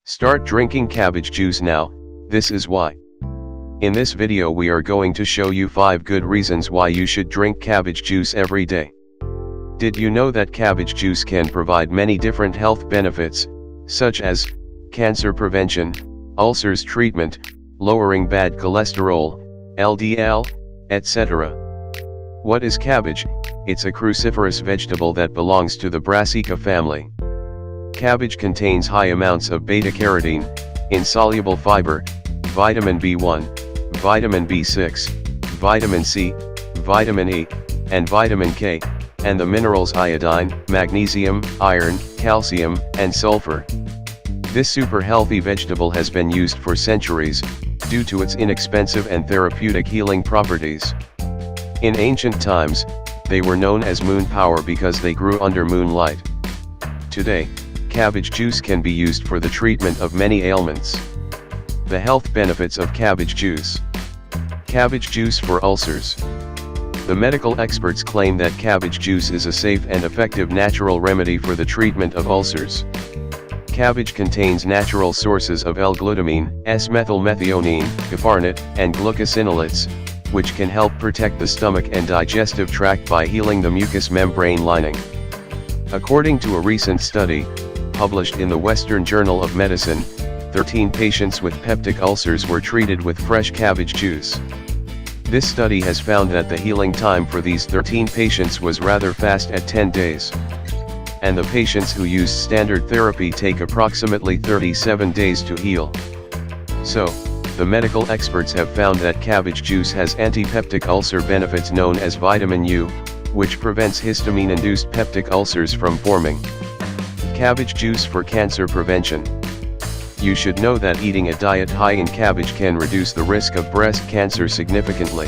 Start drinking cabbage juice now, this is why. In this video we are going to show you 5 good reasons why you should drink cabbage juice every day. Did you know that cabbage juice can provide many different health benefits, such as cancer prevention, ulcers treatment, lowering bad cholesterol, LDL, etc. What is cabbage? It's a cruciferous vegetable that belongs to the Brassica family. Cabbage contains high amounts of beta-carotene, insoluble fiber, vitamin B1, vitamin B6, vitamin C, vitamin E, and vitamin K, and the minerals iodine, magnesium, iron, calcium, and sulfur. This super healthy vegetable has been used for centuries, due to its inexpensive and therapeutic healing properties. In ancient times, they were known as moon power because they grew under moonlight. Today, cabbage juice can be used for the treatment of many ailments. The health benefits of cabbage juice. Cabbage juice for ulcers. The medical experts claim that cabbage juice is a safe and effective natural remedy for the treatment of ulcers. Cabbage contains natural sources of L-glutamine, S-methylmethionine, gifarnate, and glucosinolates, which can help protect the stomach and digestive tract by healing the mucous membrane lining. According to a recent study, published in the Western Journal of Medicine, 13 patients with peptic ulcers were treated with fresh cabbage juice. This study has found that the healing time for these 13 patients was rather fast at 10 days. And the patients who use standard therapy take approximately 37 days to heal. So, the medical experts have found that cabbage juice has antipeptic ulcer benefits known as vitamin U, which prevents histamine-induced peptic ulcers from forming. Cabbage juice for cancer prevention. You should know that eating a diet high in cabbage can reduce the risk of breast cancer significantly.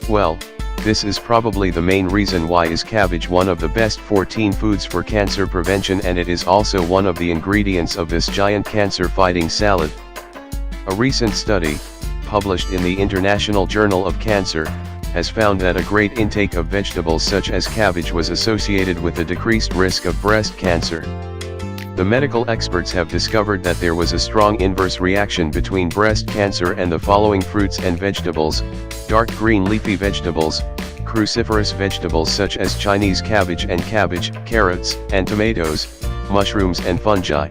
Well, this is probably the main reason why is cabbage one of the best 14 foods for cancer prevention, and it is also one of the ingredients of this giant cancer-fighting salad. A recent study, published in the International Journal of Cancer, has found that a great intake of vegetables such as cabbage was associated with a decreased risk of breast cancer. The medical experts have discovered that there was a strong inverse reaction between breast cancer and the following fruits and vegetables: dark green leafy vegetables, cruciferous vegetables such as Chinese cabbage and cabbage, carrots, and tomatoes, mushrooms and fungi.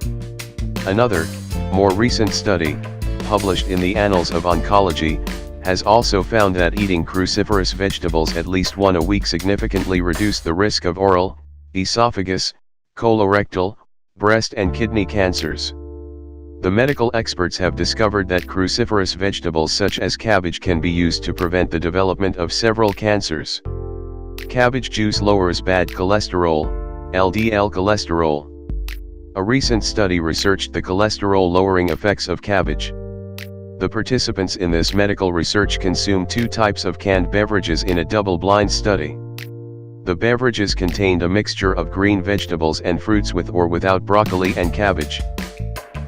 Another, more recent study, published in the Annals of Oncology, has also found that eating cruciferous vegetables at least once a week significantly reduced the risk of oral, esophagus, colorectal, breast and kidney cancers. The medical experts have discovered that cruciferous vegetables such as cabbage can be used to prevent the development of several cancers. Cabbage juice lowers bad cholesterol, LDL cholesterol. A recent study researched the cholesterol-lowering effects of cabbage. The participants in this medical research consumed 2 types of canned beverages in a double-blind study. The beverages contained a mixture of green vegetables and fruits with or without broccoli and cabbage.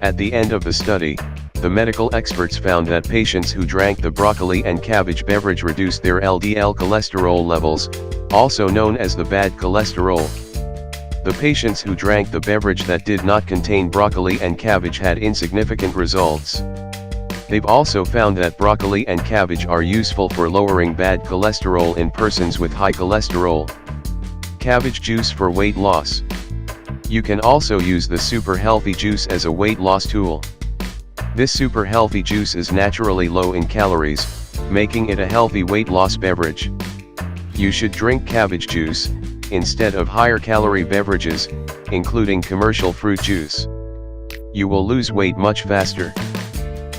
At the end of the study, the medical experts found that patients who drank the broccoli and cabbage beverage reduced their LDL cholesterol levels, also known as the bad cholesterol. The patients who drank the beverage that did not contain broccoli and cabbage had insignificant results. They've also found that broccoli and cabbage are useful for lowering bad cholesterol in persons with high cholesterol. Cabbage juice for weight loss. You can also use the super healthy juice as a weight loss tool. This super healthy juice is naturally low in calories, making it a healthy weight loss beverage. You should drink cabbage juice, instead of higher calorie beverages, including commercial fruit juice. You will lose weight much faster.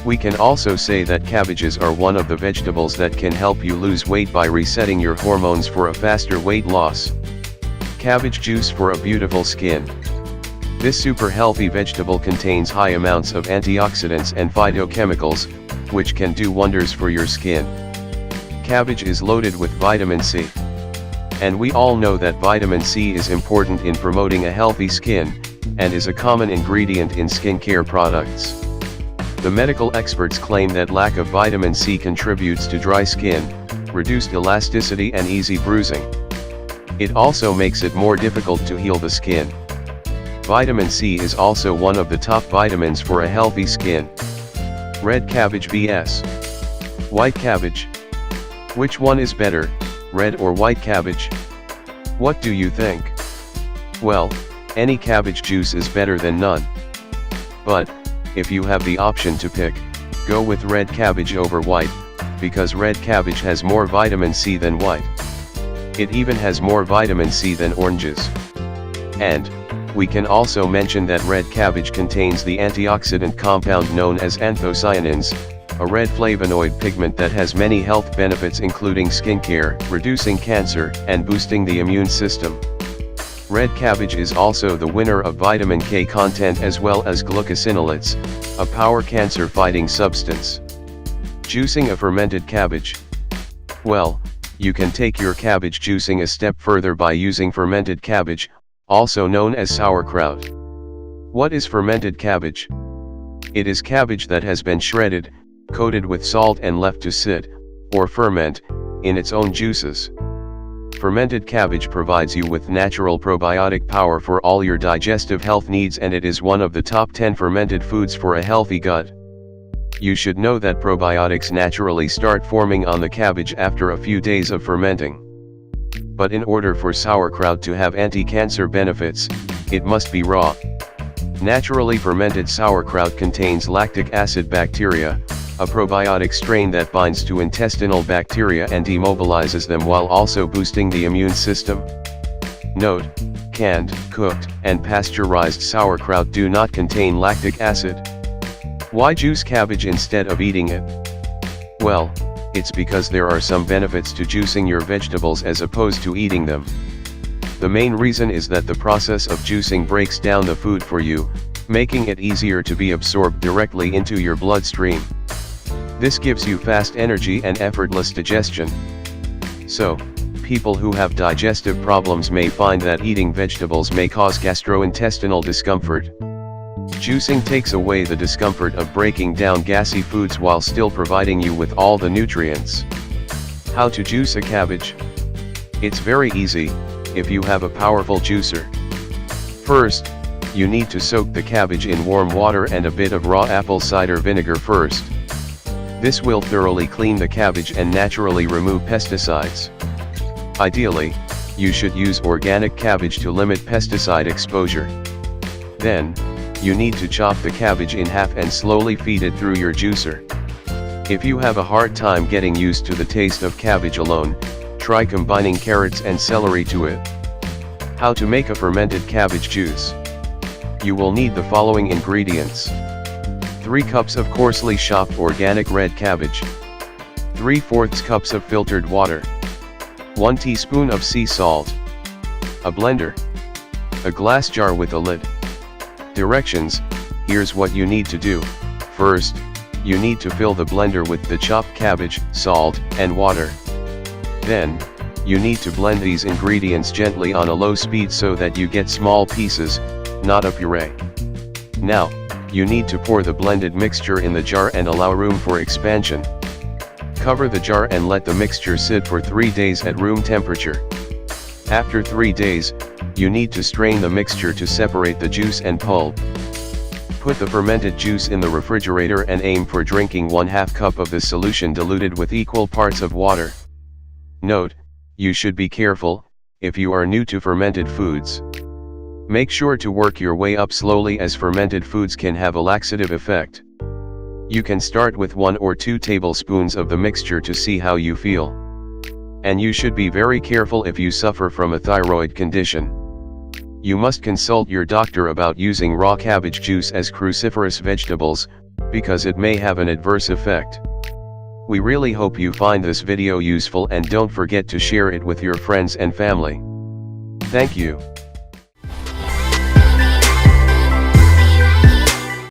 We can also say that cabbages are one of the vegetables that can help you lose weight by resetting your hormones for a faster weight loss. Cabbage juice for a beautiful skin. This super healthy vegetable contains high amounts of antioxidants and phytochemicals, which can do wonders for your skin. Cabbage is loaded with vitamin C. And we all know that vitamin C is important in promoting a healthy skin, and is a common ingredient in skincare products. The medical experts claim that lack of vitamin C contributes to dry skin, reduced elasticity and easy bruising. It also makes it more difficult to heal the skin. Vitamin C is also one of the top vitamins for a healthy skin. Red cabbage vs. white cabbage. Which one is better, red or white cabbage? What do you think? Well, any cabbage juice is better than none. But, if you have the option to pick, go with red cabbage over white, because red cabbage has more vitamin C than white. It even has more vitamin C than oranges. And, we can also mention that red cabbage contains the antioxidant compound known as anthocyanins, a red flavonoid pigment that has many health benefits including skincare, reducing cancer, and boosting the immune system. Red cabbage is also the winner of vitamin K content as well as glucosinolates, a power cancer-fighting substance. Juicing a fermented cabbage. Well, you can take your cabbage juicing a step further by using fermented cabbage, also known as sauerkraut. What is fermented cabbage? It is cabbage that has been shredded, coated with salt and left to sit, or ferment, in its own juices. Fermented cabbage provides you with natural probiotic power for all your digestive health needs, and it is one of the top 10 fermented foods for a healthy gut. You should know that probiotics naturally start forming on the cabbage after a few days of fermenting. But in order for sauerkraut to have anti-cancer benefits, it must be raw. Naturally fermented sauerkraut contains lactic acid bacteria, a probiotic strain that binds to intestinal bacteria and demobilizes them while also boosting the immune system. Note: canned, cooked, and pasteurized sauerkraut do not contain lactic acid. Why juice cabbage instead of eating it? Well, it's because there are some benefits to juicing your vegetables as opposed to eating them. The main reason is that the process of juicing breaks down the food for you, making it easier to be absorbed directly into your bloodstream. This gives you fast energy and effortless digestion. So, people who have digestive problems may find that eating vegetables may cause gastrointestinal discomfort. Juicing takes away the discomfort of breaking down gassy foods while still providing you with all the nutrients. How to juice a cabbage? It's very easy, if you have a powerful juicer. First, you need to soak the cabbage in warm water and a bit of raw apple cider vinegar first. This will thoroughly clean the cabbage and naturally remove pesticides. Ideally, you should use organic cabbage to limit pesticide exposure. Then, you need to chop the cabbage in half and slowly feed it through your juicer. If you have a hard time getting used to the taste of cabbage alone, try combining carrots and celery to it. How to make a fermented cabbage juice? You will need the following ingredients: 3 cups of coarsely chopped organic red cabbage, 3/4 cups of filtered water, 1 teaspoon of sea salt, a blender, a glass jar with a lid. Directions: here's what you need to do. First, you need to fill the blender with the chopped cabbage, salt, and water. Then, you need to blend these ingredients gently on a low speed so that you get small pieces, not a puree. Now, you need to pour the blended mixture in the jar and allow room for expansion. Cover the jar and let the mixture sit for 3 days at room temperature. After 3 days, you need to strain the mixture to separate the juice and pulp. Put the fermented juice in the refrigerator and aim for drinking 1/2 cup of the solution diluted with equal parts of water. Note: you should be careful, if you are new to fermented foods. Make sure to work your way up slowly as fermented foods can have a laxative effect. You can start with 1 or 2 tablespoons of the mixture to see how you feel. And you should be very careful if you suffer from a thyroid condition. You must consult your doctor about using raw cabbage juice as cruciferous vegetables, because it may have an adverse effect. We really hope you find this video useful and don't forget to share it with your friends and family. Thank you.